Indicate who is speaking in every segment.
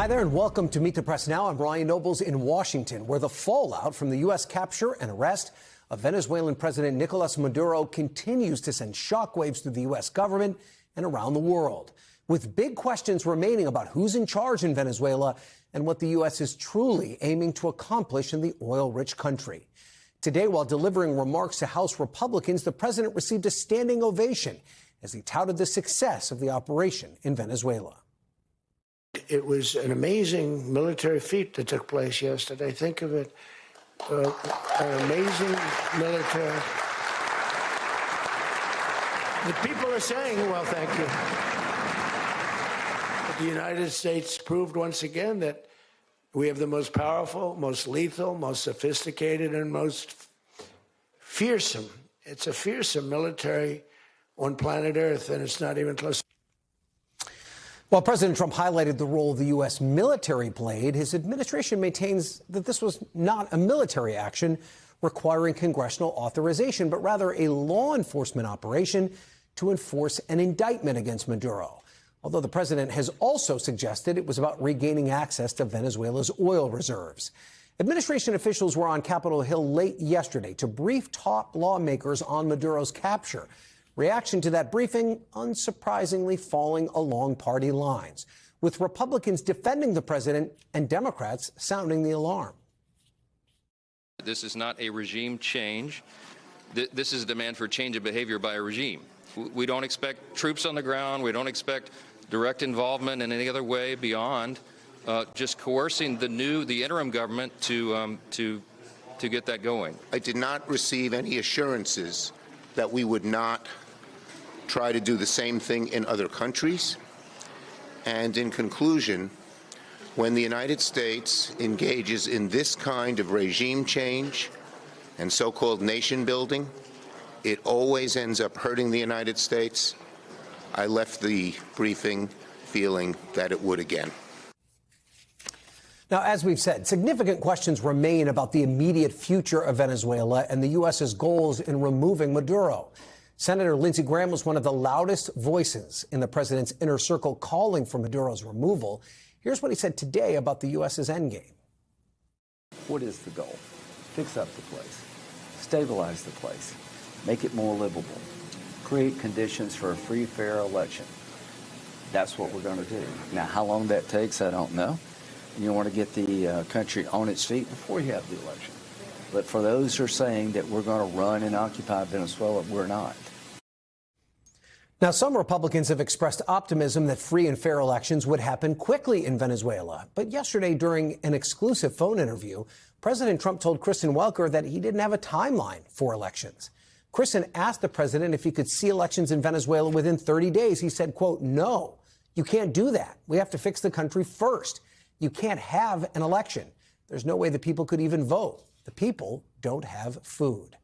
Speaker 1: Hi there and welcome to Meet the Press Now. I'm Ryan Nobles in Washington, where the fallout from the U.S. capture and arrest of Venezuelan President Nicolas Maduro continues to send shockwaves through the U.S. government and around the world, with big questions remaining about who's in charge in Venezuela and what the U.S. is truly aiming to accomplish in the oil-rich country. Today, while delivering remarks to House Republicans, the president received a standing ovation as he touted the success of the operation in Venezuela.
Speaker 2: It was an amazing military feat that took place yesterday. Think of it, an amazing military. The people are saying, well, thank you. But the United States proved once again that we have the most powerful, most lethal, most sophisticated, and most fearsome. It's a fearsome military on planet Earth, and it's not even close.
Speaker 1: While President Trump highlighted the role the U.S. military played, his administration maintains that this was not a military action requiring congressional authorization, but rather a law enforcement operation to enforce an indictment against Maduro. Although the president has also suggested it was about regaining access to Venezuela's oil reserves. Administration officials were on Capitol Hill late yesterday to brief top lawmakers on Maduro's capture. Reaction to that briefing, unsurprisingly, falling along party lines, with Republicans defending the president and Democrats sounding the alarm.
Speaker 3: This is not a regime change. This is a demand for change of behavior by a regime. We don't expect troops on the ground. We don't expect direct involvement in any other way beyond just coercing the interim government to get that going.
Speaker 4: I did not receive any assurances that we would not try to do the same thing in other countries. And in conclusion, when the United States engages in this kind of regime change and so-called nation building, it always ends up hurting the United States. I left the briefing feeling that it would again.
Speaker 1: Now, as we've said, significant questions remain about the immediate future of Venezuela and the U.S.'s goals in removing Maduro. Senator Lindsey Graham was one of the loudest voices in the president's inner circle calling for Maduro's removal. Here's what he said today about the U.S.'s endgame.
Speaker 5: What is the goal? Fix up the place, stabilize the place, make it more livable, create conditions for a free, fair election. That's what we're going to do. Now, how long that takes, I don't know. You want to get the country on its feet before you have the election. But for those who are saying that we're going to run and occupy Venezuela, we're not.
Speaker 1: Now, some Republicans have expressed optimism that free and fair elections would happen quickly in Venezuela. But yesterday, during an exclusive phone interview, President Trump told Kristen Welker that he didn't have a timeline for elections. Kristen asked the president if he could see elections in Venezuela within 30 days. He said, quote, "No, you can't do that. We have to fix the country first. You can't have an election. There's no way the people could even vote. The people don't have food."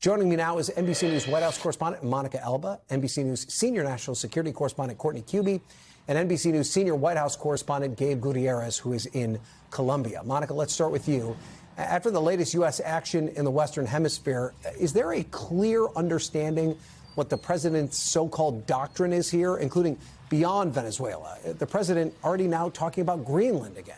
Speaker 1: Joining me now is NBC News White House correspondent Monica Alba, NBC News senior national security correspondent Courtney Cubie, and NBC News senior White House correspondent Gabe Gutierrez, who is in Colombia. Monica, let's start with you. After the latest U.S. action in the Western Hemisphere, is there a clear understanding what the president's so-called doctrine is here, including beyond Venezuela? The president already now talking about Greenland again.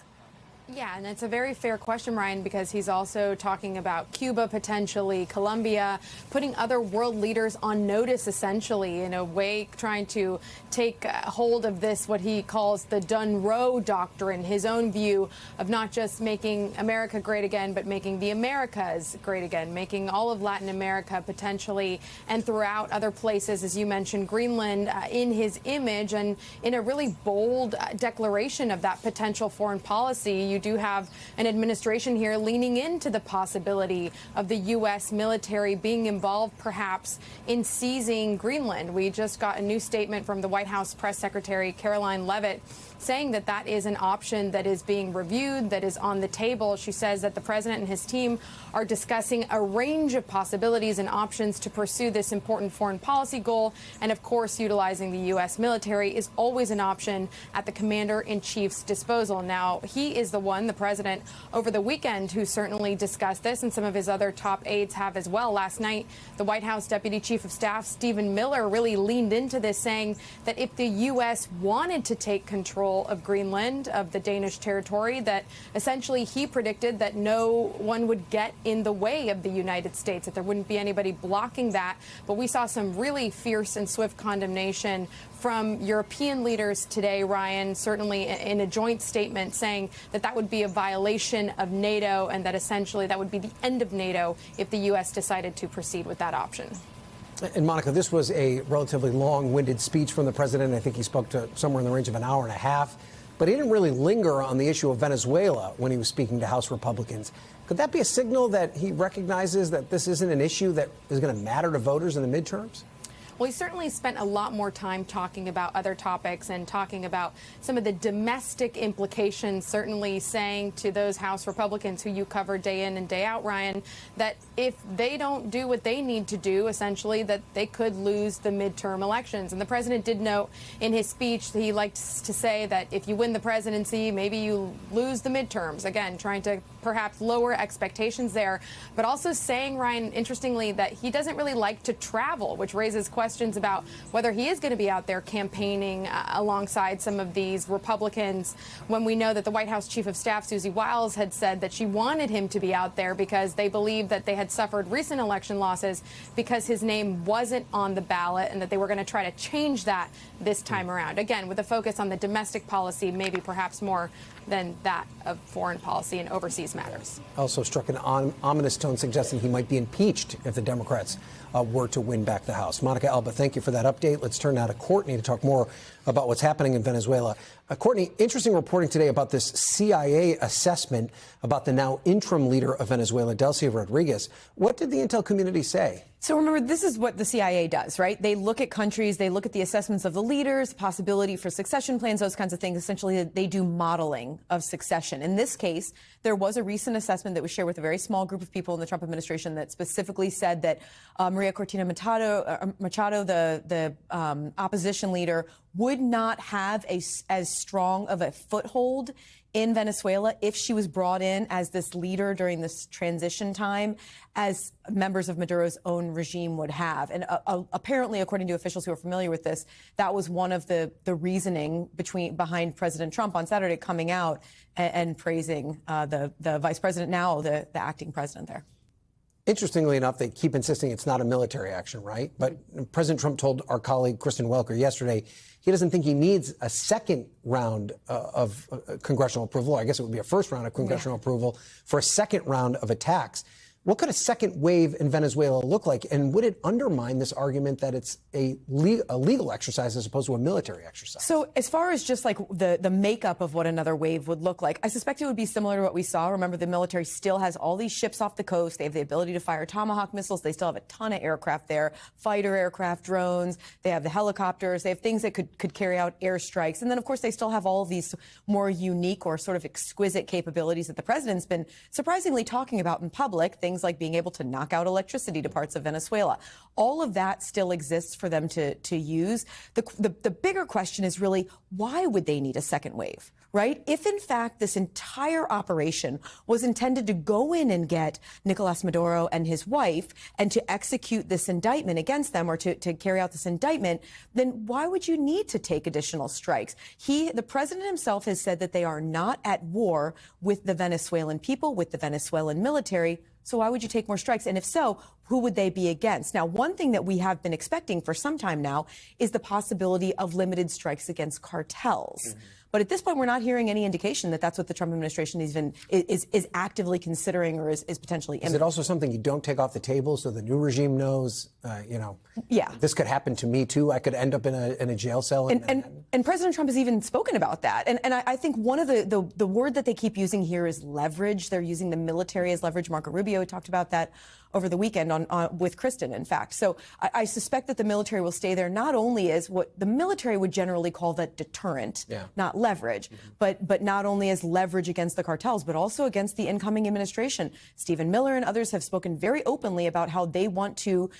Speaker 6: Yeah, and it's a very fair question, Ryan, because he's also talking about Cuba, potentially Colombia, putting other world leaders on notice, essentially, in a way trying to take hold of this, what he calls the Dunroe Doctrine, his own view of not just making America great again, but making the Americas great again, making all of Latin America potentially and throughout other places, as you mentioned, Greenland, in his image and in a really bold declaration of that potential foreign policy. You do have an administration here leaning into the possibility of the U.S. military being involved, perhaps, in seizing Greenland. We just got a new statement from the White House press secretary, Caroline Leavitt, saying that that is an option that is being reviewed, that is on the table. She says that the president and his team are discussing a range of possibilities and options to pursue this important foreign policy goal. And of course, utilizing the U.S. military is always an option at the commander-in-chief's disposal. Now, he is the one, the president, over the weekend who certainly discussed this, and some of his other top aides have as well. Last night, the White House Deputy Chief of Staff Stephen Miller really leaned into this, saying that if the U.S. wanted to take control control of Greenland, of the Danish territory, that essentially he predicted that no one would get in the way of the United States, that there wouldn't be anybody blocking that. But we saw some really fierce and swift condemnation from European leaders today, Ryan, certainly in a joint statement saying that that would be a violation of NATO and that essentially that would be the end of NATO if the U.S. decided to proceed with that option.
Speaker 1: And Monica, this was a relatively long-winded speech from the president. I think he spoke to somewhere in the range of an hour and a half. But he didn't really linger on the issue of Venezuela when he was speaking to House Republicans. Could that be a signal that he recognizes that this isn't an issue that is going to matter to voters in the midterms?
Speaker 6: Well, he certainly spent a lot more time talking about other topics and talking about some of the domestic implications, certainly saying to those House Republicans who you cover day in and day out, Ryan, that if they don't do what they need to do, essentially, that they could lose the midterm elections. And the president did note in his speech that he likes to say that if you win the presidency, maybe you lose the midterms. Again, trying to perhaps lower expectations there, but also saying, Ryan, interestingly, that he doesn't really like to travel, which raises questions about whether he is going to be out there campaigning alongside some of these Republicans, when we know that the White House Chief of Staff, Susie Wiles, had said that she wanted him to be out there because they believed that they had suffered recent election losses because his name wasn't on the ballot and that they were going to try to change that this time around. Again, with a focus on the domestic policy, maybe perhaps more than that of foreign policy and overseas matters.
Speaker 1: Also struck an ominous tone suggesting he might be impeached if the Democrats were to win back the House. Monica Alba, thank you for that update. Let's turn now to Courtney to talk more about what's happening in Venezuela. Courtney, interesting reporting today about this CIA assessment about the now interim leader of Venezuela, Delcy Rodriguez. What did the intel community say?
Speaker 7: So remember, this is what the CIA does, right? They look at countries, they look at the assessments of the leaders, possibility for succession plans, those kinds of things. Essentially, they do modeling of succession. In this case, there was a recent assessment that was shared with a very small group of people in the Trump administration that specifically said that Maria Cortina Machado, the opposition leader, would not have as strong of a foothold in Venezuela if she was brought in as this leader during this transition time as members of Maduro's own regime would have. And apparently, according to officials who are familiar with this, that was one of the reasoning behind President Trump on Saturday coming out and praising the vice president, now the acting president there.
Speaker 1: Interestingly enough, they keep insisting it's not a military action, right? But President Trump told our colleague Kristen Welker yesterday he doesn't think he needs a second round of congressional approval. I guess it would be a first round of congressional approval for a second round of attacks. What could a second wave in Venezuela look like? And would it undermine this argument that it's a legal exercise as opposed to a military exercise?
Speaker 7: So as far as just like the makeup of what another wave would look like, I suspect it would be similar to what we saw. Remember, the military still has all these ships off the coast. They have the ability to fire Tomahawk missiles. They still have a ton of aircraft there, fighter aircraft, drones. They have the helicopters. They have things that could carry out airstrikes. And then, of course, they still have all of these more unique or sort of exquisite capabilities that the president's been surprisingly talking about in public, things like being able to knock out electricity to parts of Venezuela. All of that still exists for them to use. The bigger question is really, why would they need a second wave, right? If, in fact, this entire operation was intended to go in and get Nicolas Maduro and his wife and to execute this indictment against them, or to carry out this indictment, then why would you need to take additional strikes? The president himself has said that they are not at war with the Venezuelan people, with the Venezuelan military. So why would you take more strikes? And if so, who would they be against? Now, one thing that we have been expecting for some time now is the possibility of limited strikes against cartels. Mm-hmm. But at this point, we're not hearing any indication that that's what the Trump administration is actively considering or is potentially imminent.
Speaker 1: Is it also something you don't take off the table so the new regime knows,
Speaker 7: yeah,
Speaker 1: this could happen to me too? I could end up in a jail cell.
Speaker 7: And President Trump has even spoken about that. And I think one of the word that they keep using here is leverage. They're using the military as leverage. Marco Rubio talked about that over the weekend with Kristen, in fact. So I suspect that the military will stay there not only as what the military would generally call that deterrent, not leverage, but not only as leverage against the cartels, but also against the incoming administration. Stephen Miller and others have spoken very openly about how they want to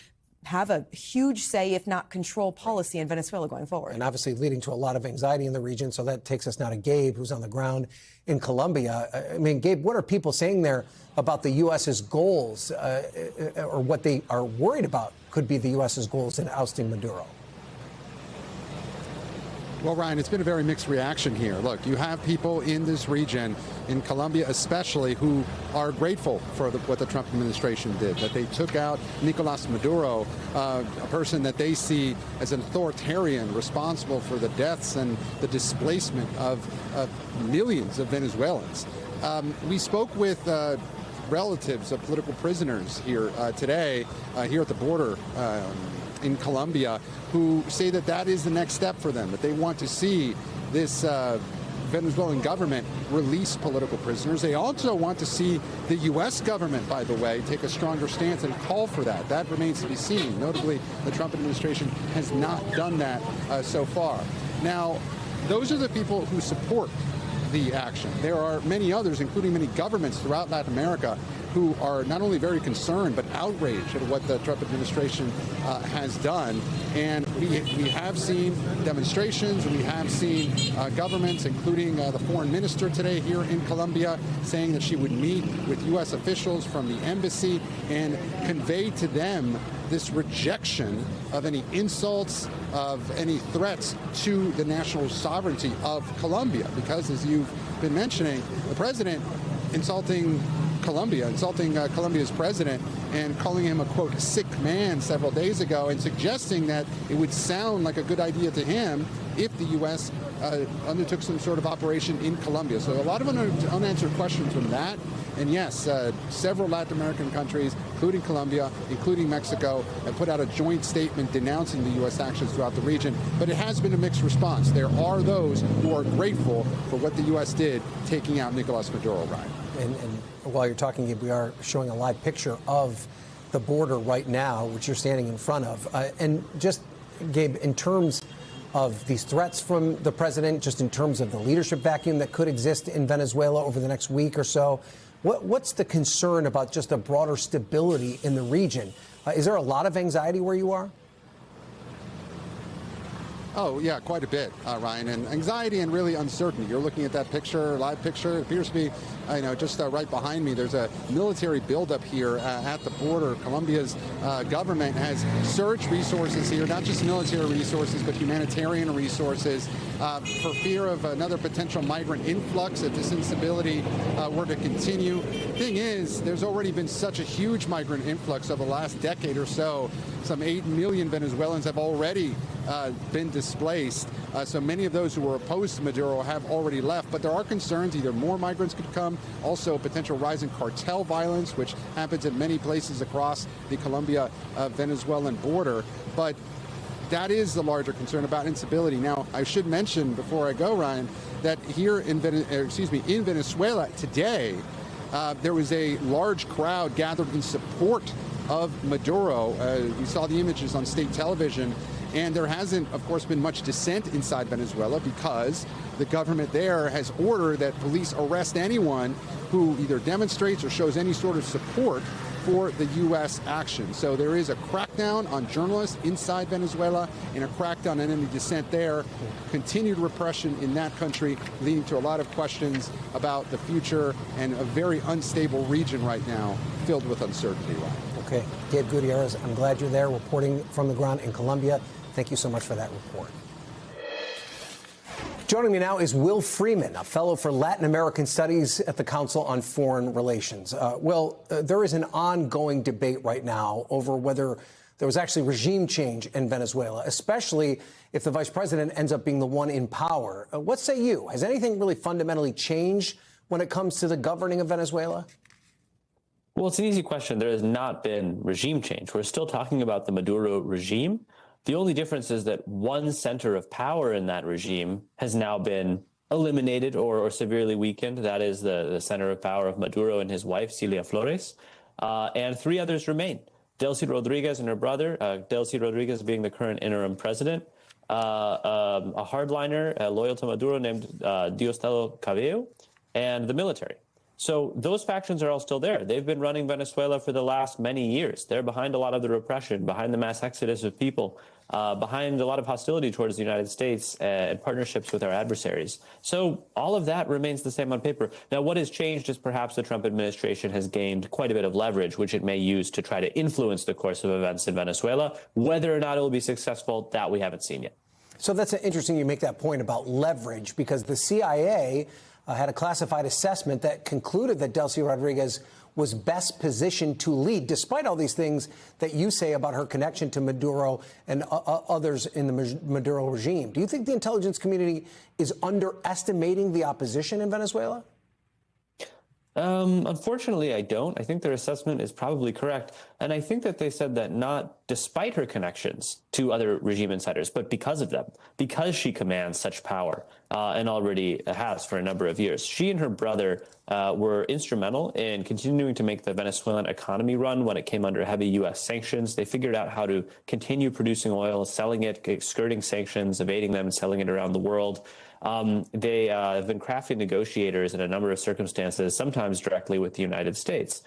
Speaker 7: have a huge say, if not control, policy in Venezuela going forward.
Speaker 1: And obviously leading to a lot of anxiety in the region. So that takes us now to Gabe, who's on the ground in Colombia. I mean, Gabe, what are people saying there about the U.S.'s goals, or what they are worried about could be the U.S.'s goals in ousting Maduro?
Speaker 8: Well, Ryan, it's been a very mixed reaction here. Look, you have people in this region, in Colombia especially, who are grateful for what the Trump administration did, that they took out Nicolas Maduro, a person that they see as an authoritarian responsible for the deaths and the displacement of millions of Venezuelans. We spoke with relatives of political prisoners here today, here at the border in Colombia, who say that that is the next step for them, that they want to see this Venezuelan government release political prisoners. They also want to see the U.S. government, by the way, take a stronger stance and call for that. That remains to be seen. Notably, the Trump administration has not done that so far. Now, those are the people who support the action. There are many others, including many governments throughout Latin America, who are not only very concerned but outraged at what the Trump administration has done. And we have seen demonstrations, we have seen governments, including the foreign minister today here in Colombia, saying that she would meet with U.S. officials from the embassy and convey to them this rejection of any insults, of any threats to the national sovereignty of Colombia. Because, as you've been mentioning, the president insulting Colombia's president and calling him a, quote, sick man several days ago, and suggesting that it would sound like a good idea to him if the U.S. Undertook some sort of operation in Colombia. So a lot of unanswered questions from that. And yes, several Latin American countries, including Colombia, including Mexico, have put out a joint statement denouncing the U.S. actions throughout the region. But it has been a mixed response. There are those who are grateful for what the U.S. did, taking out Nicolas Maduro, Ryan.
Speaker 1: And while you're talking, Gabe, we are showing a live picture of the border right now, which you're standing in front of. And just, Gabe, in terms of these threats from the president, just in terms of the leadership vacuum that could exist in Venezuela over the next week or so, what's the concern about just a broader stability in the region? Is there a lot of anxiety where you are?
Speaker 8: Oh, yeah, quite a bit, Ryan, and anxiety and really uncertainty. You're looking at that picture, live picture. It appears to be, just right behind me. There's a military buildup here at the border. Colombia's government has surged resources here, not just military resources, but humanitarian resources, for fear of another potential migrant influx if this instability were to continue. The thing is, there's already been such a huge migrant influx over the last decade or so. Some 8 million Venezuelans have already been displaced. So many of those who were opposed to Maduro have already left. But there are concerns either more migrants could come, also potential rise in cartel violence, which happens in many places across the Colombia-Venezuelan border. But that is the larger concern about instability. Now, I should mention before I go, Ryan, that here in Venezuela today, there was a large crowd gathered in support of Maduro. We saw the images on state television. And there hasn't, of course, been much dissent inside Venezuela because the government there has ordered that police arrest anyone who either demonstrates or shows any sort of support for the U.S. action. So there is a crackdown on journalists inside Venezuela and a crackdown on any dissent there. Continued repression in that country, leading to a lot of questions about the future and a very unstable region right now filled with uncertainty.
Speaker 1: Okay, Gabe Gutierrez, I'm glad you're there reporting from the ground in Colombia. Thank you so much for that report. Joining me now is Will Freeman, a fellow for Latin American Studies at the Council on Foreign Relations. Will, there is an ongoing debate right now over whether there was actually regime change in Venezuela, especially if the vice president ends up being the one in power. What say you? Has anything really fundamentally changed when it comes to the governing of Venezuela?
Speaker 9: Well, it's an easy question. There has not been regime change. We're still talking about the Maduro regime. The only difference is that one center of power in that regime has now been eliminated or severely weakened. That is the center of power of Maduro and his wife, Cilia Flores. And 3 others remain. Delcy Rodriguez and her brother, Delcy Rodriguez being the current interim president, a hardliner loyal to Maduro named Diosdado Cabello, and the military. So those factions are all still there. They've been running Venezuela for the last many years. They're behind a lot of the repression, behind the mass exodus of people, behind a lot of hostility towards the United States and partnerships with our adversaries. So all of that remains the same on paper. Now, what has changed is perhaps the Trump administration has gained quite a bit of leverage, which it may use to try to influence the course of events in Venezuela. Whether or not it will be successful, that we haven't seen yet.
Speaker 1: So that's interesting you make that point about leverage, because the CIA had a classified assessment that concluded that Delcy Rodriguez was best positioned to lead, despite all these things that you say about her connection to Maduro and others in the Maduro regime. Do you think the intelligence community is underestimating the opposition in Venezuela?
Speaker 9: Unfortunately, I don't. I think their assessment is probably correct. And I think that they said that not despite her connections to other regime insiders, but because of them, because she commands such power and already has for a number of years. She and her brother were instrumental in continuing to make the Venezuelan economy run when it came under heavy U.S. sanctions. They figured out how to continue producing oil, selling it, skirting sanctions, evading them, and selling it around the world. They have been crafty negotiators in a number of circumstances, sometimes directly with the United States.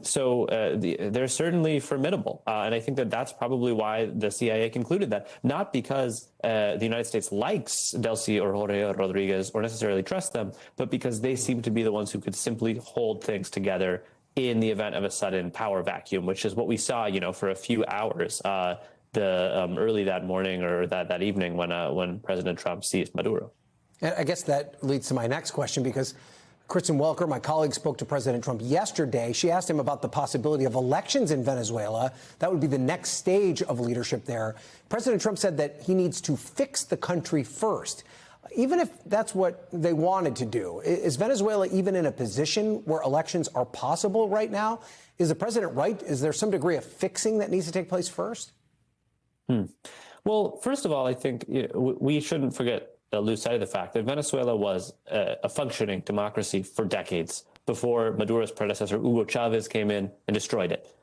Speaker 9: So they're certainly formidable. And I think that that's probably why the CIA concluded that, not because the United States likes Delcy or Jorge Rodriguez or necessarily trusts them, but because they seem to be the ones who could simply hold things together in the event of a sudden power vacuum, which is what we saw, for a few hours early that morning or that evening when President Trump seized Maduro.
Speaker 1: And I guess that leads to my next question, because Kristen Welker, my colleague, spoke to President Trump yesterday. She asked him about the possibility of elections in Venezuela. That would be the next stage of leadership there. President Trump said that he needs to fix the country first. Even if that's what they wanted to do, is Venezuela even in a position where elections are possible right now? Is the president right? Is there some degree of fixing that needs to take place first?
Speaker 9: Well, first of all, I think we shouldn't lose sight of the fact that Venezuela was a functioning democracy for decades before Maduro's predecessor, Hugo Chavez, came in and destroyed it.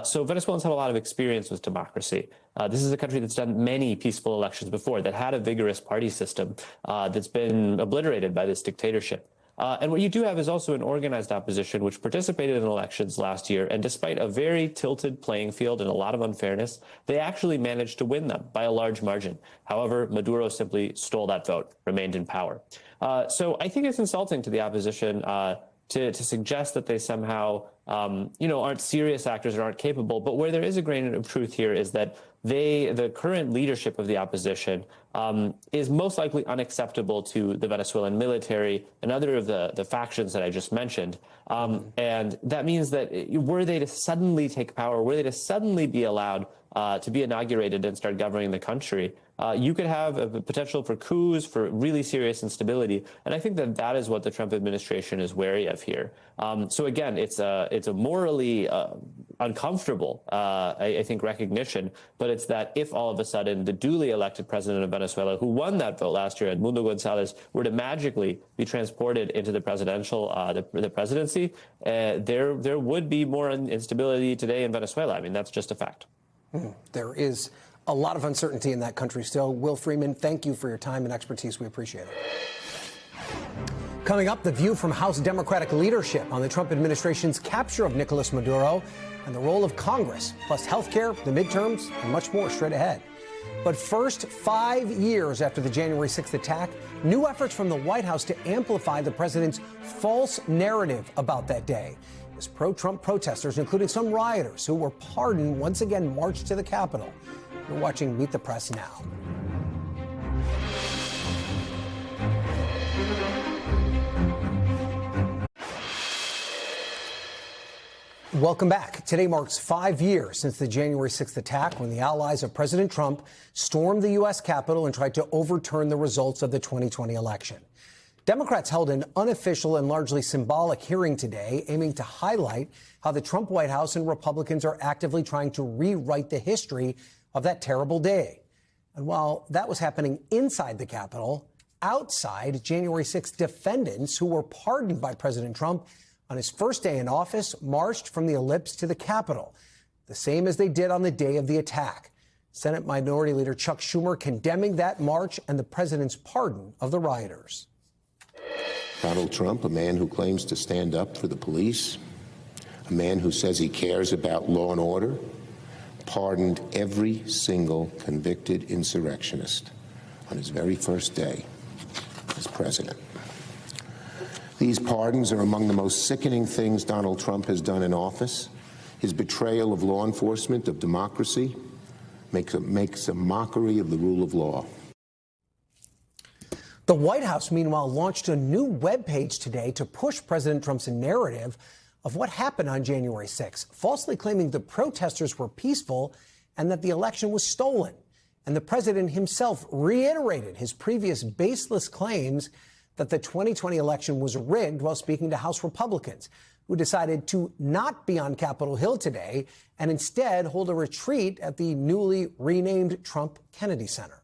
Speaker 9: So Venezuelans have a lot of experience with democracy. This is a country that's done many peaceful elections before, that had a vigorous party system that's been obliterated by this dictatorship. And what you do have is also an organized opposition which participated in elections last year. And despite a very tilted playing field and a lot of unfairness, they actually managed to win them by a large margin. However, Maduro simply stole that vote, remained in power. So I think it's insulting to the opposition to suggest that they somehow, aren't serious actors or aren't capable. But where there is a grain of truth here is that the current leadership of the opposition is most likely unacceptable to the Venezuelan military and other of the factions that I just mentioned. And that means that were they to suddenly take power, were they to suddenly be allowed to be inaugurated and start governing the country, you could have a potential for coups, for really serious instability. And I think that is what the Trump administration is wary of here. So again, it's a morally uncomfortable, I think, recognition. But it's that if all of a sudden the duly elected president of Venezuela, who won that vote last year, Edmundo Gonzalez, were to magically be transported into the the presidency, there would be more instability today in Venezuela. I mean, that's just a fact.
Speaker 1: There is a lot of uncertainty in that country still. Will Freeman, thank you for your time and expertise. We appreciate it. Coming up, the view from House Democratic leadership on the Trump administration's capture of Nicolas Maduro and the role of Congress, plus health care, the midterms, and much more straight ahead. But first, 5 years after the January 6th attack, new efforts from the White House to amplify the president's false narrative about that day. As pro-Trump protesters, including some rioters who were pardoned, once again marched to the Capitol. You're watching Meet the Press now. Welcome back. Today marks 5 years since the January 6th attack, when the allies of President Trump stormed the U.S. Capitol and tried to overturn the results of the 2020 election. Democrats held an unofficial and largely symbolic hearing today, aiming to highlight how the Trump White House and Republicans are actively trying to rewrite the history of that terrible day. And while that was happening inside the Capitol, outside, January 6th defendants who were pardoned by President Trump on his first day in office marched from the Ellipse to the Capitol, the same as they did on the day of the attack. Senate Minority Leader Chuck Schumer condemning that march and the president's pardon of the rioters.
Speaker 4: Donald Trump, a man who claims to stand up for the police, a man who says he cares about law and order, pardoned every single convicted insurrectionist on his very first day as president. These pardons are among the most sickening things Donald Trump has done in office. His betrayal of law enforcement, of democracy, makes a mockery of the rule of law.
Speaker 1: The White House, meanwhile, launched a new webpage today to push President Trump's narrative of what happened on January 6th, falsely claiming the protesters were peaceful and that the election was stolen. And the president himself reiterated his previous baseless claims that the 2020 election was rigged while speaking to House Republicans, who decided to not be on Capitol Hill today and instead hold a retreat at the newly renamed Trump Kennedy Center.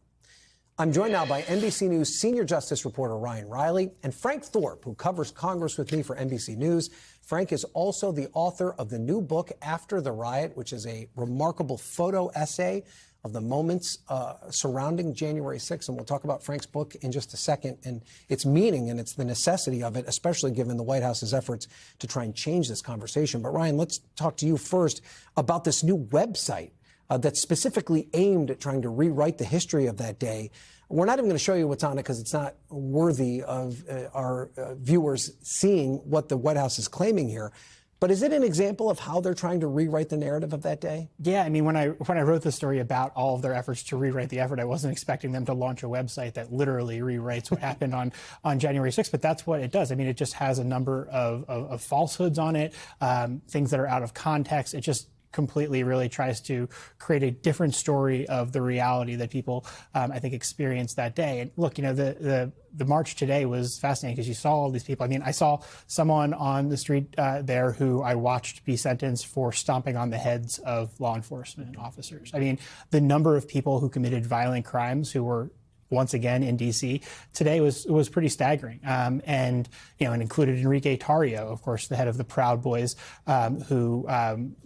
Speaker 1: I'm joined now by NBC News senior justice reporter Ryan Reilly and Frank Thorp, who covers Congress with me for NBC News. Frank is also the author of the new book, After the Riot, which is a remarkable photo essay of the moments surrounding January 6th. And we'll talk about Frank's book in just a second and its meaning and it's the necessity of it, especially given the White House's efforts to try and change this conversation. But Ryan, let's talk to you first about this new website that's specifically aimed at trying to rewrite the history of that day. We're not even going to show you what's on it because it's not worthy of our viewers seeing what the White House is claiming here. But is it an example of how they're trying to rewrite the narrative of that day?
Speaker 10: Yeah, I mean, when I wrote the story about all of their efforts to rewrite the effort, I wasn't expecting them to launch a website that literally rewrites what happened on January 6th, but that's what it does. I mean, it just has a number of falsehoods on it, things that are out of context. It just completely really tries to create a different story of the reality that people, I think, experienced that day. And look, you know, the march today was fascinating because you saw all these people. I mean, I saw someone on the street there who I watched be sentenced for stomping on the heads of law enforcement officers. I mean, the number of people who committed violent crimes who were once again in D.C. today was pretty staggering, and you know, and included Enrique Tarrio, of course, the head of the Proud Boys, who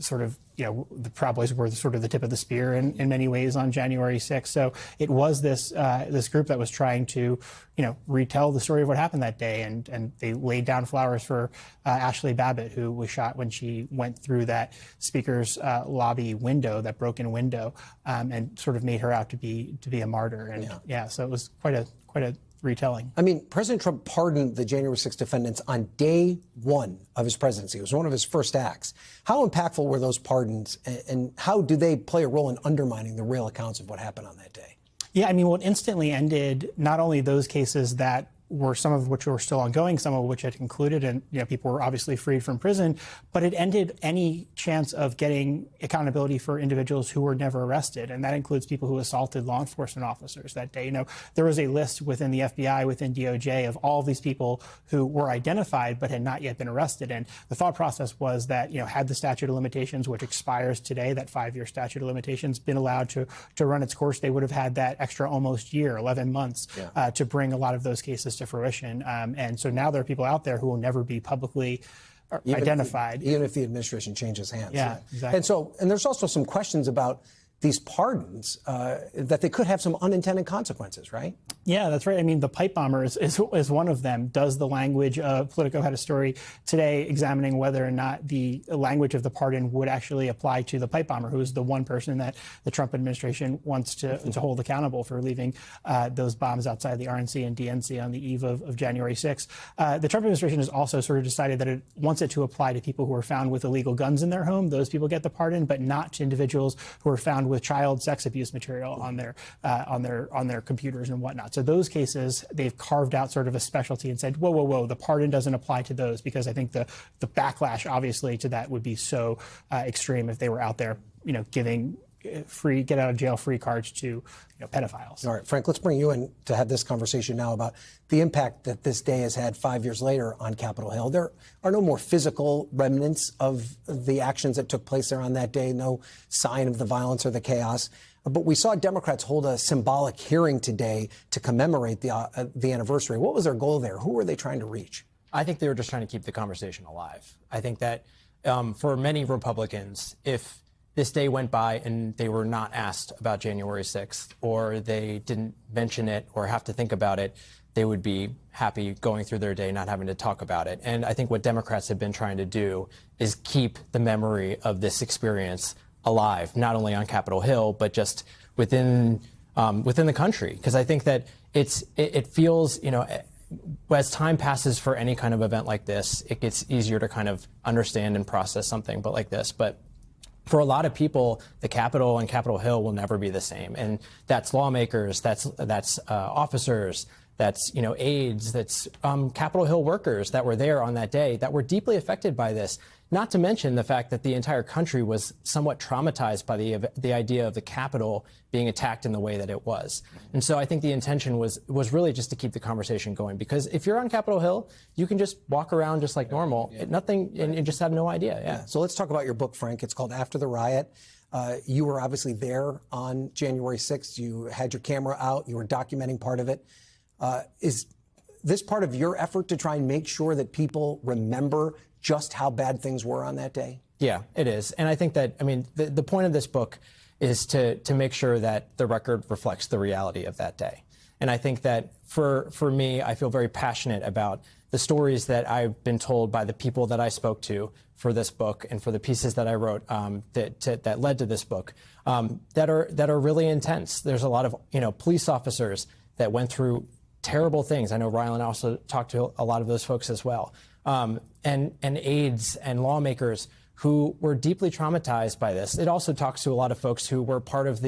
Speaker 10: sort of, you know, the Proud Boys were sort of the tip of the spear in many ways on January 6th. So it was this this group that was trying to, you know, retell the story of what happened that day, and they laid down flowers for Ashley Babbitt, who was shot when she went through that speaker's lobby window, that broken window, and sort of made her out to be a martyr. And yeah, so it was quite a retelling.
Speaker 1: I mean, President Trump pardoned the January 6th defendants on day one of his presidency. It was one of his first acts. How impactful were those pardons, and how do they play a role in undermining the real accounts of what happened on that day?
Speaker 10: Yeah, I mean, well, it instantly ended not only those cases that were, some of which were still ongoing, some of which had concluded, and you know, people were obviously freed from prison, but it ended any chance of getting accountability for individuals who were never arrested, and that includes people who assaulted law enforcement officers that day. You know, there was a list within the FBI, within DOJ, of all of these people who were identified but had not yet been arrested, and the thought process was that, you know, had the statute of limitations, which expires today, that 5-year statute of limitations, been allowed to run its course, they would have had that extra almost year, 11 months, to bring a lot of those cases to fruition. And so now there are people out there who will never be publicly identified.
Speaker 1: Even if the administration changes hands.
Speaker 10: Yeah, exactly.
Speaker 1: And there's also some questions about these pardons, that they could have some unintended consequences, right?
Speaker 10: Yeah, that's right. I mean, the pipe bomber is one of them. Does the language of Politico had a story today examining whether or not the language of the pardon would actually apply to the pipe bomber, who is the one person that the Trump administration wants to hold accountable for leaving those bombs outside the RNC and DNC on the eve of January 6th. The Trump administration has also sort of decided that it wants it to apply to people who are found with illegal guns in their home. Those people get the pardon, but not to individuals who are found with child sex abuse material on their computers and whatnot. So those cases, they've carved out sort of a specialty and said, whoa, the pardon doesn't apply to those, because I think the backlash obviously to that would be so extreme if they were out there, you know, giving free get out of jail free cards to, you know, pedophiles.
Speaker 1: All right, Frank, let's bring you in to have this conversation now about the impact that this day has had 5 years later on Capitol Hill. There are no more physical remnants of the actions that took place there on that day, no sign of the violence or the chaos. But we saw Democrats hold a symbolic hearing today to commemorate the anniversary. What was their goal there? Who were they trying to reach?
Speaker 11: I think they were just trying to keep the conversation alive. I think that for many Republicans, if this day went by and they were not asked about January 6th, or they didn't mention it or have to think about it, they would be happy going through their day not having to talk about it. And I think what Democrats have been trying to do is keep the memory of this experience alive, not only on Capitol Hill, but just within the country. Because I think that it feels, you know, as time passes for any kind of event like this, it gets easier to kind of understand and process something like this. But for a lot of people, the Capitol and Capitol Hill will never be the same. And that's lawmakers, that's officers, that's, aides, that's Capitol Hill workers that were there on that day that were deeply affected by this. Not to mention the fact that the entire country was somewhat traumatized by the idea of the Capitol being attacked in the way that it was. And so I think the intention was really just to keep the conversation going, because if you're on Capitol Hill, you can just walk around just like normal, nothing, and just have no idea. Yeah.
Speaker 1: So let's talk about your book, Frank. It's called After the Riot. You were obviously there on January 6th. You had your camera out. You were documenting part of it. Is this part of your effort to try and make sure that people remember just how bad things were on that day?
Speaker 11: Yeah, it is. And I think that, the point of this book is to make sure that the record reflects the reality of that day. And I think that for me, I feel very passionate about the stories that I've been told by the people that I spoke to for this book and for the pieces that I wrote that led to this book that are really intense. There's a lot of police officers that went through terrible things. I know Rylan also talked to a lot of those folks as well. And aides and lawmakers who were deeply traumatized by this. It also talks to a lot of folks who were part of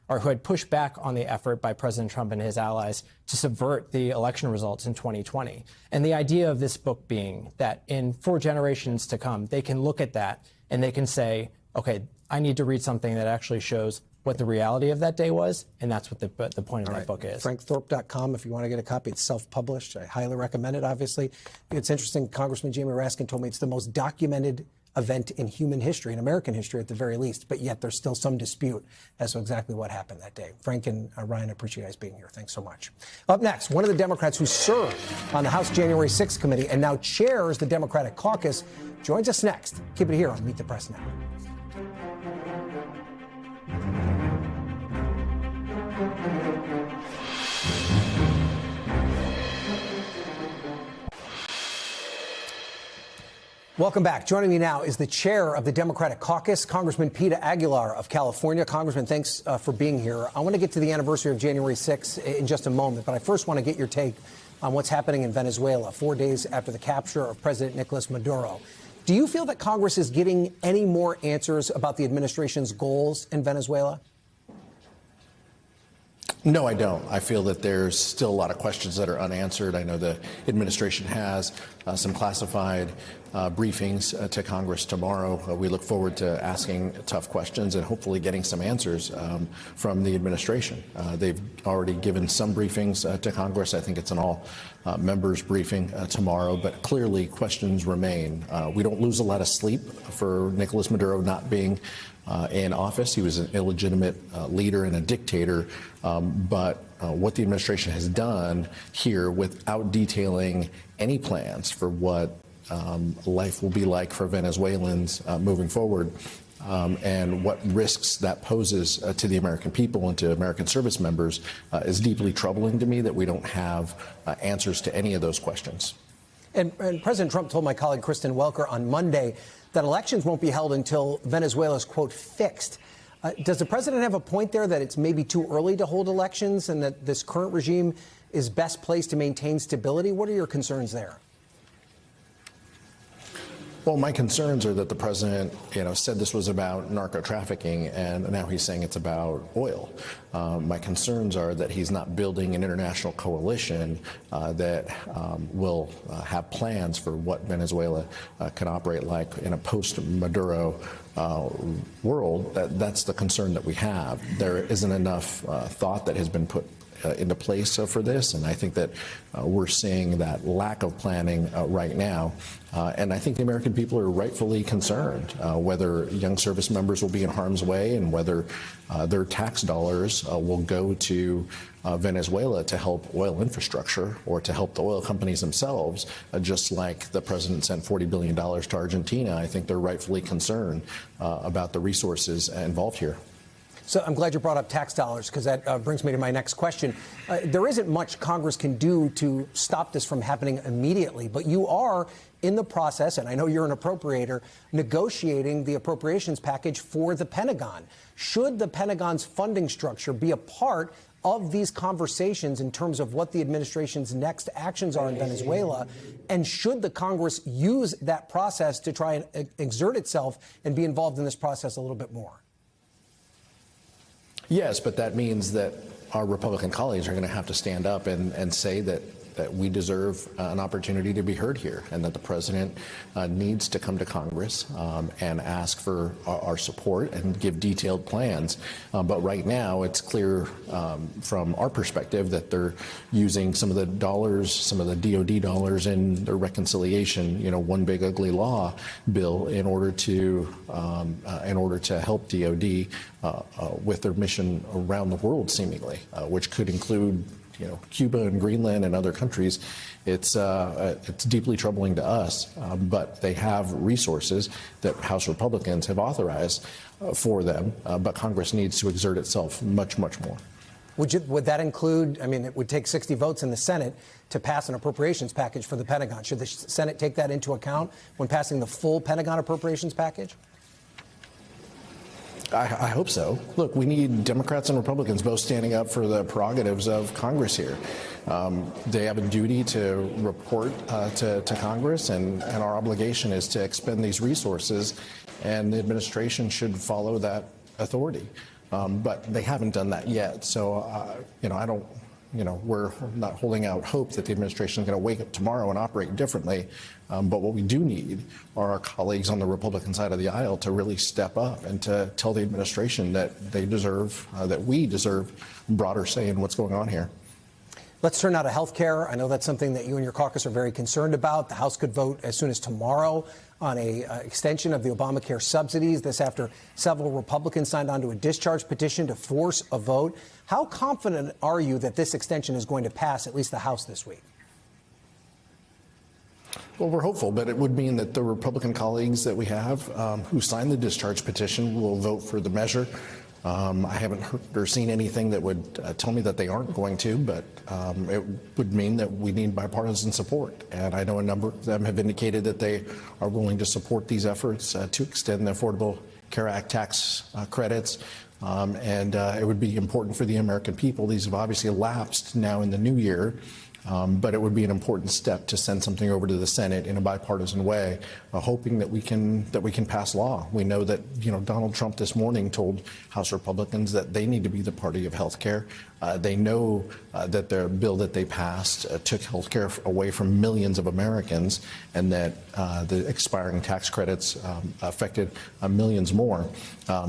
Speaker 11: or who had pushed back on the effort by President Trump and his allies to subvert the election results in 2020. And the idea of this book being that for generations to come, they can look at that and they can say, okay, I need to read something that actually shows what the reality of that day was, and that's what the point of that book is.
Speaker 1: FrankThorp.com if you want to get a copy. It's self-published. I highly recommend it, obviously. It's interesting. Congressman Jamie Raskin told me it's the most documented event in human history, in American history at the very least, but yet there's still some dispute as to exactly what happened that day. Frank and Ryan, I appreciate you guys being here. Thanks so much. Up next, one of the Democrats who served on the House January 6th committee and now chairs the Democratic caucus joins us next. Keep it here on Meet the Press Now. Welcome back. Joining me now is the chair of the Democratic caucus, Congressman Peter Aguilar of California. Congressman, thanks for being here. I want to get to the anniversary of January 6th in just a moment, but I first want to get your take on what's happening in Venezuela 4 days after the capture of President Nicolas Maduro. Do you feel that Congress is getting any more answers about the administration's goals in Venezuela?
Speaker 12: No, I don't. I feel that there's still a lot of questions that are unanswered. I know the administration has some classified briefings to Congress tomorrow. We look forward to asking tough questions and hopefully getting some answers from the administration. They've already given some briefings to Congress. I think it's an all members briefing tomorrow, but clearly questions remain. We don't lose a lot of sleep for Nicolas Maduro not being in office. He was an illegitimate leader and a dictator, but what the administration has done here without detailing any plans for what life will be like for Venezuelans moving forward and what risks that poses to the American people and to American service members is deeply troubling to me that we don't have answers to any of those questions.
Speaker 1: And President Trump told my colleague Kristen Welker on Monday that elections won't be held until Venezuela is, quote, fixed. Does the president have a point there that it's maybe too early to hold elections and that this current regime is best placed to maintain stability? What are your concerns there?
Speaker 12: Well, my concerns are that the president, said this was about narco trafficking, and now he's saying it's about oil. My concerns are that he's not building an international coalition that will have plans for what Venezuela can operate like in a post-Maduro world. That's the concern that we have. There isn't enough thought that has been put into place for this, and I think that we're seeing that lack of planning right now. And I think the American people are rightfully concerned whether young service members will be in harm's way and whether their tax dollars will go to Venezuela to help oil infrastructure or to help the oil companies themselves, just like the president sent $40 billion to Argentina. I think they're rightfully concerned about the resources involved here.
Speaker 1: So I'm glad you brought up tax dollars, because that brings me to my next question. There isn't much Congress can do to stop this from happening immediately, but you are in the process, and I know you're an appropriator, negotiating the appropriations package for the Pentagon. Should the Pentagon's funding structure be a part of these conversations in terms of what the administration's next actions are in Venezuela? And should the Congress use that process to try and exert itself and be involved in this process a little bit more?
Speaker 12: Yes, but that means that our Republican colleagues are going to have to stand up and say that we deserve an opportunity to be heard here, and that the president needs to come to Congress and ask for our support and give detailed plans. But right now, it's clear from our perspective that they're using some of the dollars, some of the DOD dollars in their reconciliation, one big ugly law bill in order to help DOD with their mission around the world, seemingly, which could include Cuba and Greenland and other countries. It's deeply troubling to us, but they have resources that House Republicans have authorized for them, but Congress needs to exert itself much, much more.
Speaker 1: Would that include, it would take 60 votes in the Senate to pass an appropriations package for the Pentagon. Should the Senate take that into account when passing the full Pentagon appropriations package?
Speaker 12: I hope so. Look, we need Democrats and Republicans both standing up for the prerogatives of Congress here. They have a duty to report to Congress, and our obligation is to expend these resources, and the administration should follow that authority. But they haven't done that yet. So, I don't. We're not holding out hope that the administration is going to wake up tomorrow and operate differently. But what we do need are our colleagues on the Republican side of the aisle to really step up and to tell the administration that they deserve, that we deserve broader say in what's going on here.
Speaker 1: Let's turn now to health care. I know that's something that you and your caucus are very concerned about. The House could vote as soon as tomorrow on a extension of the Obamacare subsidies. This after several Republicans signed on to a discharge petition to force a vote. How confident are you that this extension is going to pass at least the House this week?
Speaker 12: Well, we're hopeful, but it would mean that the Republican colleagues that we have who signed the discharge petition will vote for the measure. I haven't heard or seen anything that would tell me that they aren't going to, but it would mean that we need bipartisan support. And I know a number of them have indicated that they are willing to support these efforts to extend the Affordable Care Act tax credits. And it would be important for the American people. These have obviously lapsed now in the new year. But it would be an important step to send something over to the Senate in a bipartisan way, hoping that we can pass law. We know that Donald Trump this morning told House Republicans that they need to be the party of health care. They know that their bill that they passed took health care away from millions of Americans, and that the expiring tax credits affected millions more.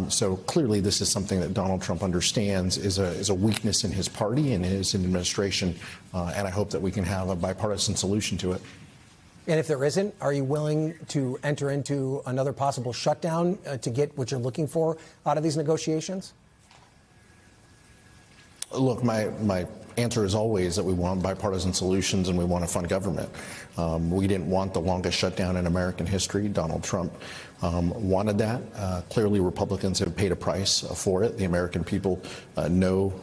Speaker 12: So clearly, this is something that Donald Trump understands is a weakness in his party and his administration, and I hope that we can have a bipartisan solution to it.
Speaker 1: And if there isn't, are you willing to enter into another possible shutdown to get what you're looking for out of these negotiations?
Speaker 12: Look, my answer is always that we want bipartisan solutions and we want to fund government. We didn't want the longest shutdown in American history. Donald Trump wanted that. Clearly, Republicans have paid a price for it. The American people know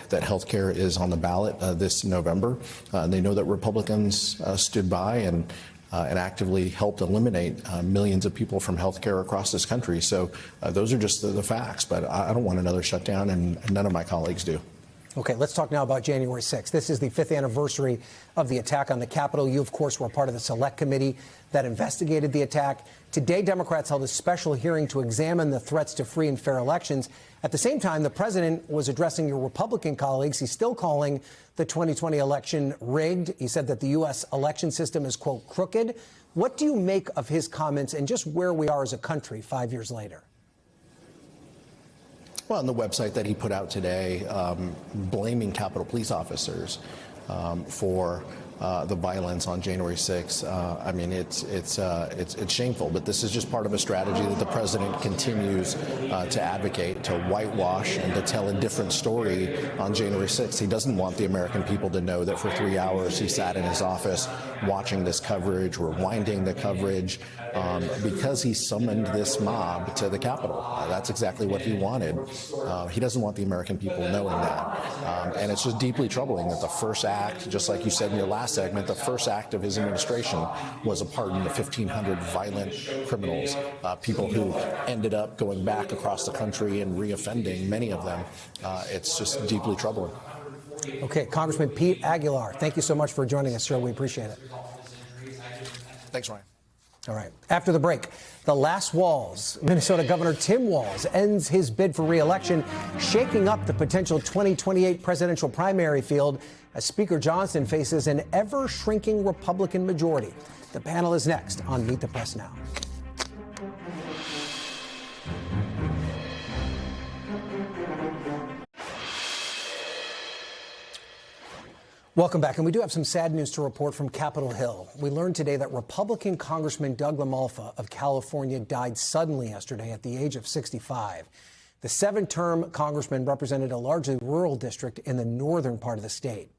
Speaker 12: that health care is on the ballot this November. They know that Republicans stood by and actively helped eliminate millions of people from health care across this country. So those are just the facts. But I don't want another shutdown, and none of my colleagues do.
Speaker 1: Okay, let's talk now about January 6th. This is the 5th anniversary of the attack on the Capitol. You, of course, were part of the select committee that investigated the attack. Today, Democrats held a special hearing to examine the threats to free and fair elections. At the same time, the president was addressing your Republican colleagues. He's still calling the 2020 election rigged. He said that the U.S. election system is, quote, crooked. What do you make of his comments and just where we are as a country 5 years later?
Speaker 12: Well, on the website that he put out today, blaming Capitol Police officers for the violence on January 6th. I mean, it's shameful, but this is just part of a strategy that the president continues to advocate, to whitewash and to tell a different story on January 6th. He doesn't want the American people to know that for 3 hours he sat in his office watching this coverage, rewinding the coverage, because he summoned this mob to the Capitol. That's exactly what he wanted. He doesn't want the American people knowing that. And it's just deeply troubling that the first act, just like you said in your last segment, the first act of his administration was a pardon of 1,500 violent criminals, people who ended up going back across the country and reoffending, many of them. It's just deeply troubling.
Speaker 1: Okay, Congressman Pete Aguilar, thank you so much for joining us, sir. We appreciate it.
Speaker 12: Thanks, Ryan.
Speaker 1: All right. After the break, the last Walz. Minnesota Governor Tim Walz ends his bid for re-election, shaking up the potential 2028 presidential primary field as Speaker Johnson faces an ever-shrinking Republican majority. The panel is next on Meet the Press Now. Welcome back. And we do have some sad news to report from Capitol Hill. We learned today that Republican Congressman Doug LaMalfa of California died suddenly yesterday at the age of 65. The 7-term congressman represented a largely rural district in the northern part of the state.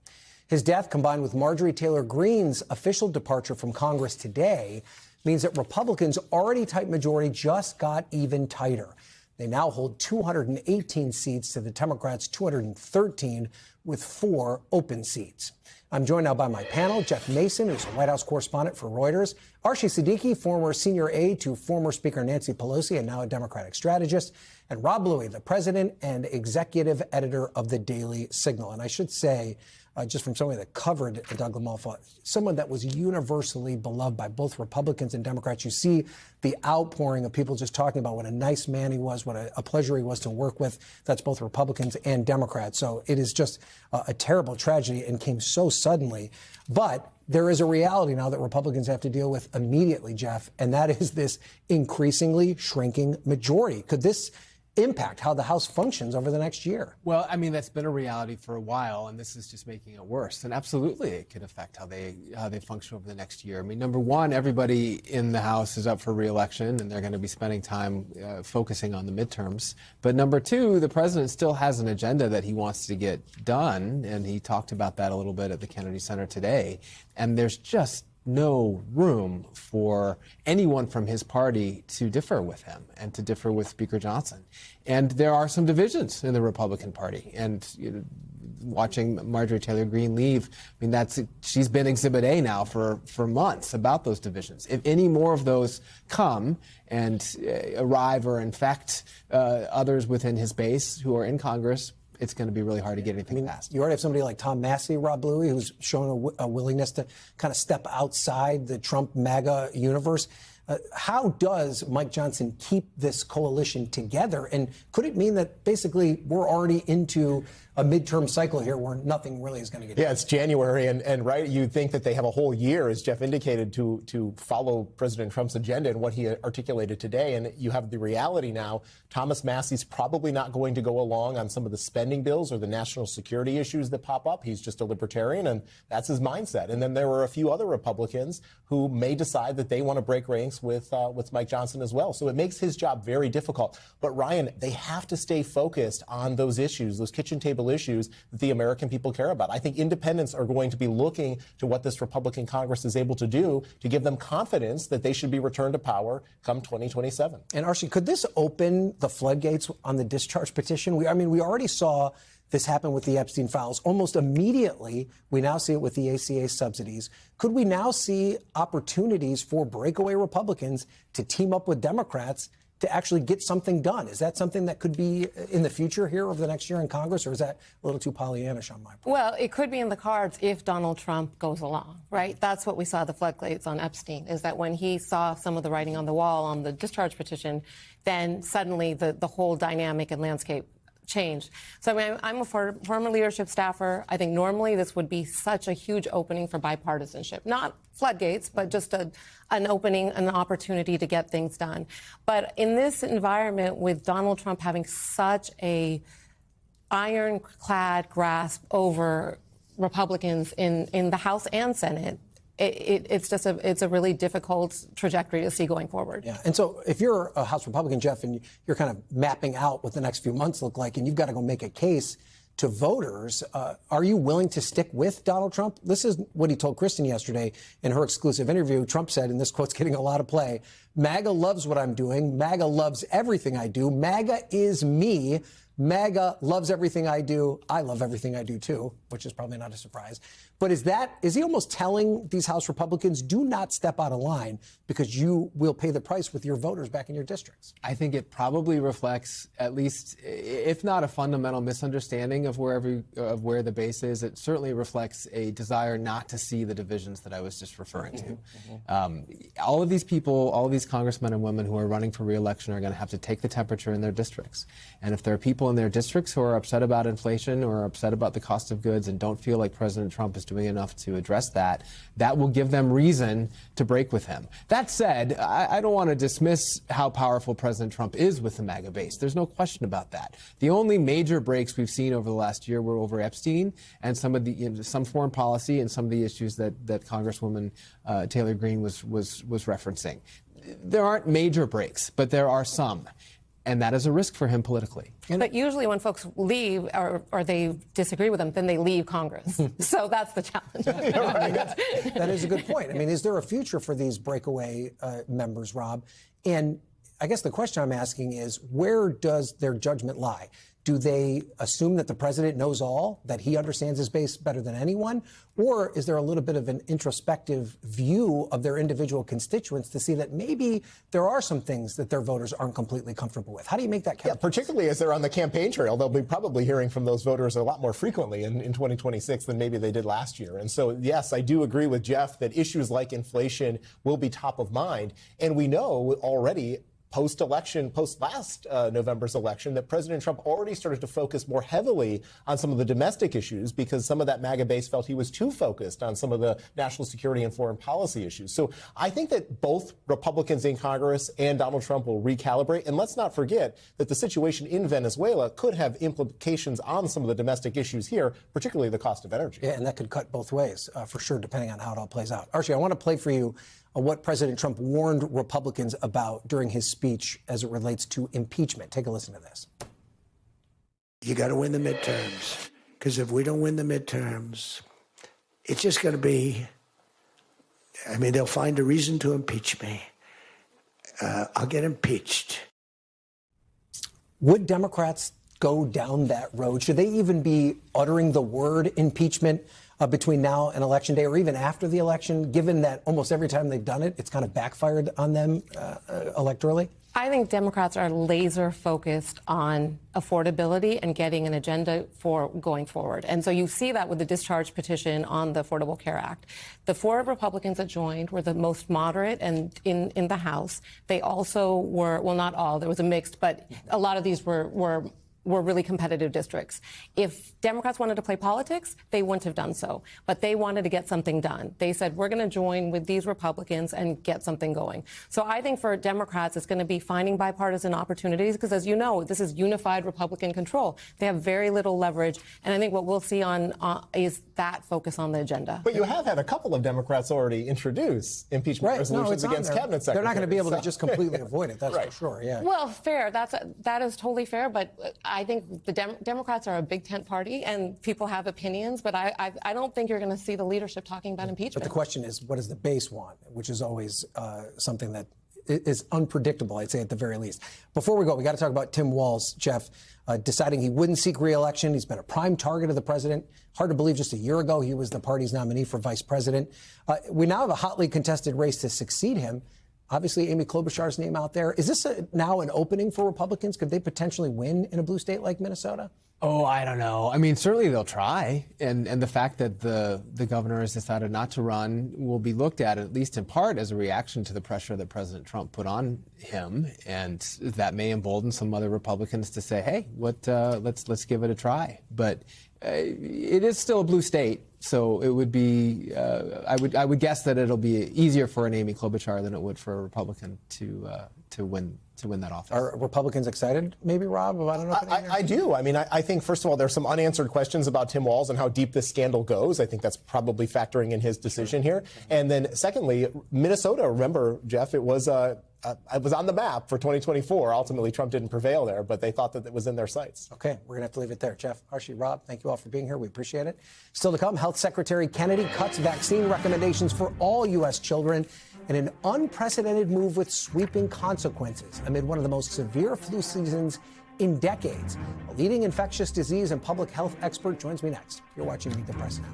Speaker 1: His death, combined with Marjorie Taylor Greene's official departure from Congress today, means that Republicans' already tight majority just got even tighter. They now hold 218 seats to the Democrats' 213, with 4 open seats. I'm joined now by my panel, Jeff Mason, who's a White House correspondent for Reuters, Archie Siddiqui, former senior aide to former Speaker Nancy Pelosi and now a Democratic strategist, and Rob Bluey, the president and executive editor of the Daily Signal. And I should say, just from somebody that covered Doug LaMalfa, someone that was universally beloved by both Republicans and Democrats. You see the outpouring of people just talking about what a nice man he was, what a pleasure he was to work with. That's both Republicans and Democrats. So it is just a terrible tragedy and came so suddenly. But there is a reality now that Republicans have to deal with immediately, Jeff, and that is this increasingly shrinking majority. Could this impact how the House functions over the next year?
Speaker 13: Well, I mean, that's been a reality for a while, and this is just making it worse. And absolutely, it could affect how they function over the next year. I mean, number one, everybody in the House is up for re-election, and they're going to be spending time focusing on the midterms. But number two, the president still has an agenda that he wants to get done, and he talked about that a little bit at the Kennedy Center today. And there's just no room for anyone from his party to differ with him and to differ with Speaker Johnson. And there are some divisions in the Republican Party. And watching Marjorie Taylor Greene leave, I mean, she's been Exhibit A now for months about those divisions. If any more of those come and arrive or infect others within his base who are in Congress, it's going to be really hard to get anything passed.
Speaker 1: You already have somebody like Tom Massey, Rob Bluey, who's shown a willingness to kind of step outside the Trump MAGA universe. How does Mike Johnson keep this coalition together? And could it mean that basically we're already into a midterm cycle here where nothing really is going to get done?
Speaker 14: Yeah, it's January, and right, you'd think that they have a whole year, as Jeff indicated, to follow President Trump's agenda and what he articulated today. And you have the reality now, Thomas Massey's probably not going to go along on some of the spending bills or the national security issues that pop up. He's just a libertarian, and that's his mindset. And then there were a few other Republicans who may decide that they want to break ranks with Mike Johnson as well. So it makes his job very difficult. But Ryan, they have to stay focused on those issues, those kitchen table issues that the American people care about. I think independents are going to be looking to what this Republican Congress is able to do to give them confidence that they should be returned to power come 2027.
Speaker 1: And Archie, could this open the floodgates on the discharge petition? We already saw this happen with the Epstein files. Almost immediately, we now see it with the ACA subsidies. Could we now see opportunities for breakaway Republicans to team up with Democrats to actually get something done? Is that something that could be in the future here over the next year in Congress, or is that a little too Pollyannish on my part?
Speaker 15: Well, it could be in the cards if Donald Trump goes along, right? That's what we saw the floodgates on Epstein, is that when he saw some of the writing on the wall on the discharge petition, then suddenly the whole dynamic and landscape changed. So I mean, I'm a former leadership staffer. I think normally this would be such a huge opening for bipartisanship. Not floodgates, but just an opening, an opportunity to get things done. But in this environment, with Donald Trump having such a ironclad grasp over Republicans in the House and Senate, it's a really difficult trajectory to see going forward.
Speaker 1: Yeah, and so if you're a House Republican, Jeff, and you're kind of mapping out what the next few months look like, and you've got to go make a case to voters, are you willing to stick with Donald Trump? This is what he told Kristen yesterday in her exclusive interview. Trump said, and this quote's getting a lot of play, MAGA loves what I'm doing. MAGA loves everything I do. MAGA is me. MAGA loves everything I do. I love everything I do, too, which is probably not a surprise. But is he almost telling these House Republicans, do not step out of line because you will pay the price with your voters back in your districts?
Speaker 13: I think it probably reflects, at least, if not a fundamental misunderstanding of where the base is, it certainly reflects a desire not to see the divisions that I was just referring to. All of these people, all of these congressmen and women who are running for re-election are going to have to take the temperature in their districts. And if there are people in their districts who are upset about inflation or upset about the cost of goods and don't feel like President Trump is doing enough to address that, that will give them reason to break with him. That said, I don't want to dismiss how powerful President Trump is with the MAGA base. There's no question about that. The only major breaks we've seen over the last year were over Epstein and some foreign policy and some of the issues that Congresswoman Taylor Greene was referencing. There aren't major breaks, but there are some. And that is a risk for him politically.
Speaker 15: But usually when folks leave or they disagree with him, then they leave Congress. So that's the challenge.
Speaker 1: That is a good point. I mean, is there a future for these breakaway members, Rob? And I guess the question I'm asking is, where does their judgment lie? Do they assume that the president knows all, that he understands his base better than anyone? Or is there a little bit of an introspective view of their individual constituents to see that maybe there are some things that their voters aren't completely comfortable with? How do you make that calculation?
Speaker 14: Yeah, particularly as they're on the campaign trail, they'll be probably hearing from those voters a lot more frequently in 2026 than maybe they did last year. And so, yes, I do agree with Jeff that issues like inflation will be top of mind. And we know already post-election, post-last November's election, that President Trump already started to focus more heavily on some of the domestic issues because some of that MAGA base felt he was too focused on some of the national security and foreign policy issues. So I think that both Republicans in Congress and Donald Trump will recalibrate. And let's not forget that the situation in Venezuela could have implications on some of the domestic issues here, particularly the cost of energy.
Speaker 1: Yeah, and that could cut both ways, for sure, depending on how it all plays out. Archie, I want to play for you what President Trump warned Republicans about during his speech as it relates to impeachment. Take a listen to this.
Speaker 2: You got to win the midterms, because if we don't win the midterms, it's just going to be, I mean, they'll find a reason to impeach me. I'll get impeached.
Speaker 1: Would Democrats go down that road? Should they even be uttering the word impeachment between now and Election Day, or even after the election, given that almost every time they've done it, it's kind of backfired on them electorally?
Speaker 15: I think Democrats are laser focused on affordability and getting an agenda for going forward. And so you see that with the discharge petition on the Affordable Care Act. The 4 Republicans that joined were the most moderate and in the House. They also were, well, not all, there was a mixed, but a lot of these were really competitive districts. If Democrats wanted to play politics, they wouldn't have done so. But they wanted to get something done. They said, we're going to join with these Republicans and get something going. So I think for Democrats, it's going to be finding bipartisan opportunities, because as you know, this is unified Republican control. They have very little leverage. And I think what we'll see is that focus on the agenda.
Speaker 14: But you have had a couple of Democrats already introduce impeachment resolutions against cabinet secretaries.
Speaker 1: They're not going to be able to just completely avoid it, that's for sure. Yeah.
Speaker 15: Well, fair. That is totally fair. But I think the Democrats are a big tent party, and people have opinions, but I don't think you're going to see the leadership talking about impeachment.
Speaker 1: But the question is, what does the base want, which is always something that is unpredictable, I'd say, at the very least. Before we go, we got to talk about Tim Walz, Jeff, deciding he wouldn't seek re-election. He's been a prime target of the president. Hard to believe just a year ago he was the party's nominee for vice president. We now have a hotly contested race to succeed him. Obviously, Amy Klobuchar's name out there. Is this now an opening for Republicans? Could they potentially win in a blue state like Minnesota?
Speaker 13: Oh, I don't know. I mean, certainly they'll try. And the fact that the governor has decided not to run will be looked at least in part, as a reaction to the pressure that President Trump put on him. And that may embolden some other Republicans to say, hey, let's give it a try. But it is still a blue state. So it would be, I would guess that it'll be easier for an Amy Klobuchar than it would for a Republican to win that office.
Speaker 1: Are Republicans excited, maybe, Rob? I don't know.
Speaker 14: I do. I mean, I think, first of all, there's some unanswered questions about Tim Walz and how deep this scandal goes. I think that's probably factoring in his decision here. And then, secondly, Minnesota, remember, Jeff, it was on the map for 2024. Ultimately, Trump didn't prevail there, but they thought that it was in their sights.
Speaker 1: Okay, we're going to have to leave it there. Jeff, Archie, Rob, thank you all for being here. We appreciate it. Still to come, Health Secretary Kennedy cuts vaccine recommendations for all U.S. children in an unprecedented move with sweeping consequences amid one of the most severe flu seasons in decades. A leading infectious disease and public health expert joins me next. You're watching Meet the Press now.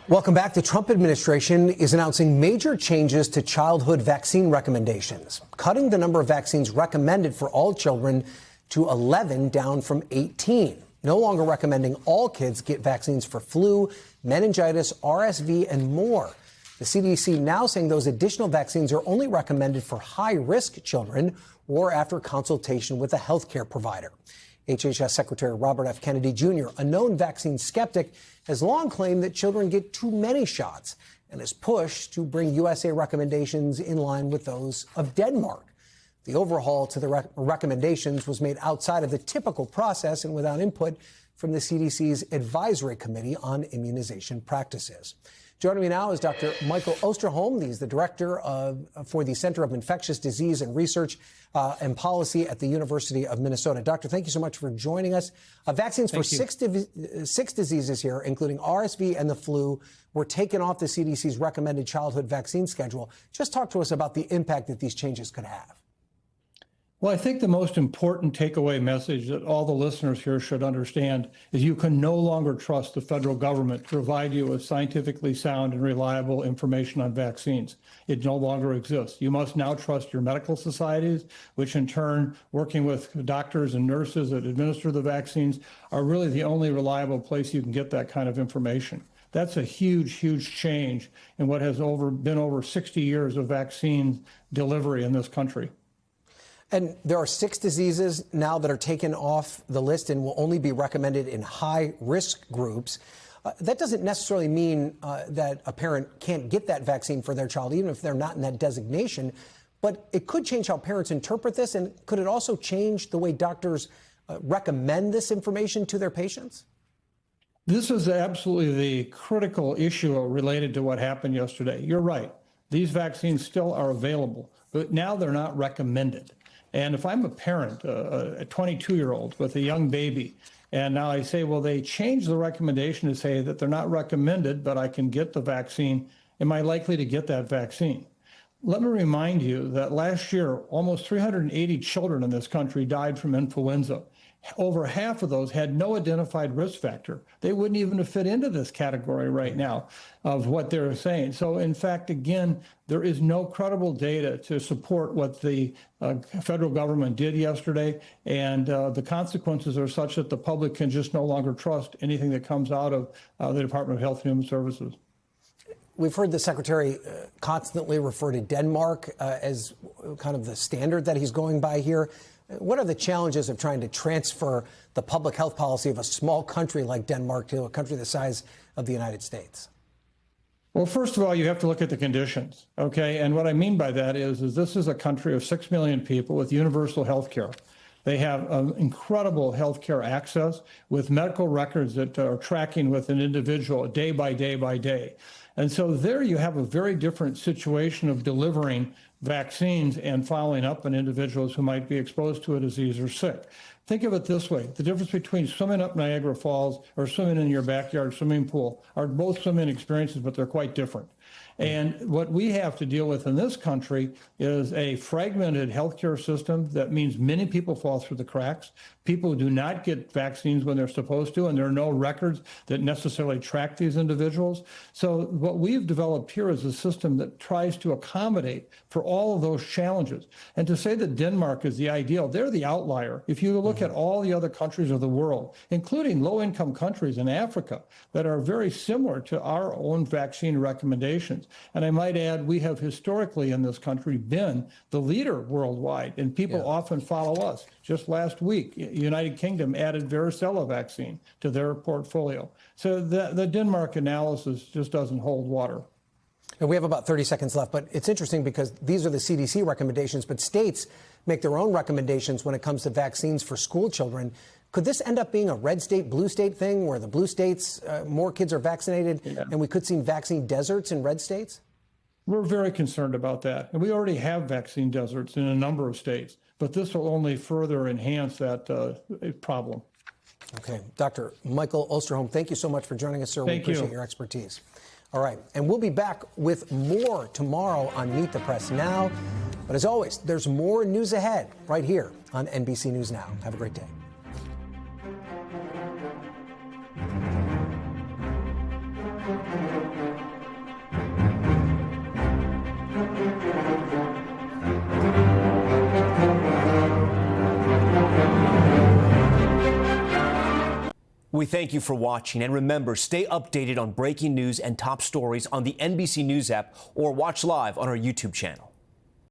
Speaker 1: Welcome back. The Trump administration is announcing major changes to childhood vaccine recommendations, cutting the number of vaccines recommended for all children to 11 down from 18. No longer recommending all kids get vaccines for flu, meningitis, RSV, and more. The CDC now saying those additional vaccines are only recommended for high-risk children or after consultation with a healthcare provider. HHS Secretary Robert F. Kennedy Jr., a known vaccine skeptic, has long claimed that children get too many shots and has pushed to bring USA recommendations in line with those of Denmark. The overhaul to the recommendations was made outside of the typical process and without input from the CDC's Advisory Committee on Immunization Practices. Joining me now is Dr. Michael Osterholm. He's the director for the Center of Infectious Disease and Research and Policy at the University of Minnesota. Doctor, thank you so much for joining us. Vaccines for six diseases here, including RSV and the flu, were taken off the CDC's recommended childhood vaccine schedule. Just talk to us about the impact that these changes could have.
Speaker 16: Well, I think the most important takeaway message that all the listeners here should understand is you can no longer trust the federal government to provide you with scientifically sound and reliable information on vaccines. It no longer exists. You must now trust your medical societies, which in turn, working with doctors and nurses that administer the vaccines, are really the only reliable place you can get that kind of information. That's a huge, huge change in what has been over 60 years of vaccine delivery in this country.
Speaker 1: And there are 6 diseases now that are taken off the list and will only be recommended in high-risk groups. That doesn't necessarily mean that a parent can't get that vaccine for their child, even if they're not in that designation. But it could change how parents interpret this, and could it also change the way doctors recommend this information to their patients?
Speaker 16: This is absolutely the critical issue related to what happened yesterday. You're right. These vaccines still are available, but now they're not recommended. And if I'm a parent, a 22-year-old with a young baby, and now I say, well, they changed the recommendation to say that they're not recommended, but I can get the vaccine, am I likely to get that vaccine? Let me remind you that last year, almost 380 children in this country died from influenza. Over half of those had no identified risk factor. They wouldn't even fit into this category right now of what they're saying. So in fact, again, there is no credible data to support what the federal government did yesterday. And the consequences are such that the public can just no longer trust anything that comes out of the Department of Health and Human Services.
Speaker 1: We've heard the secretary constantly refer to Denmark as kind of the standard that he's going by here. What are the challenges of trying to transfer the public health policy of a small country like Denmark to a country the size of the United States?
Speaker 16: Well, first of all, you have to look at the conditions, okay? And what I mean by that is this is a country of 6 million people with universal health care. They have incredible health care access with medical records that are tracking with an individual day by day by day. And so there you have a very different situation of delivering vaccines and following up on individuals who might be exposed to a disease or sick. Think of it this way. The difference between swimming up Niagara Falls or swimming in your backyard swimming pool are both swimming experiences, but they're quite different. And what we have to deal with in this country is a fragmented healthcare system that means many people fall through the cracks. People do not get vaccines when they're supposed to, and there are no records that necessarily track these individuals. So what we've developed here is a system that tries to accommodate for all of those challenges. And to say that Denmark is the ideal, they're the outlier. If you look at all the other countries of the world, including low-income countries in Africa that are very similar to our own vaccine recommendations. And I might add, we have historically in this country been the leader worldwide, and people often follow us. Just last week, United Kingdom added varicella vaccine to their portfolio. So the Denmark analysis just doesn't hold water.
Speaker 1: And we have about 30 seconds left, but it's interesting because these are the CDC recommendations, but states make their own recommendations when it comes to vaccines for school children. Could this end up being a red state, blue state thing where the blue states, more kids are vaccinated and we could see vaccine deserts in red states?
Speaker 16: We're very concerned about that. And we already have vaccine deserts in a number of states, but this will only further enhance that problem.
Speaker 1: Okay. Dr. Michael Osterholm, thank you so much for joining us, sir. We appreciate your expertise. All right. And we'll be back with more tomorrow on Meet the Press Now. But as always, there's more news ahead right here on NBC News Now. Have a great day.
Speaker 17: We thank you for watching, and remember, stay updated on breaking news and top stories on the NBC News app or watch live on our YouTube channel.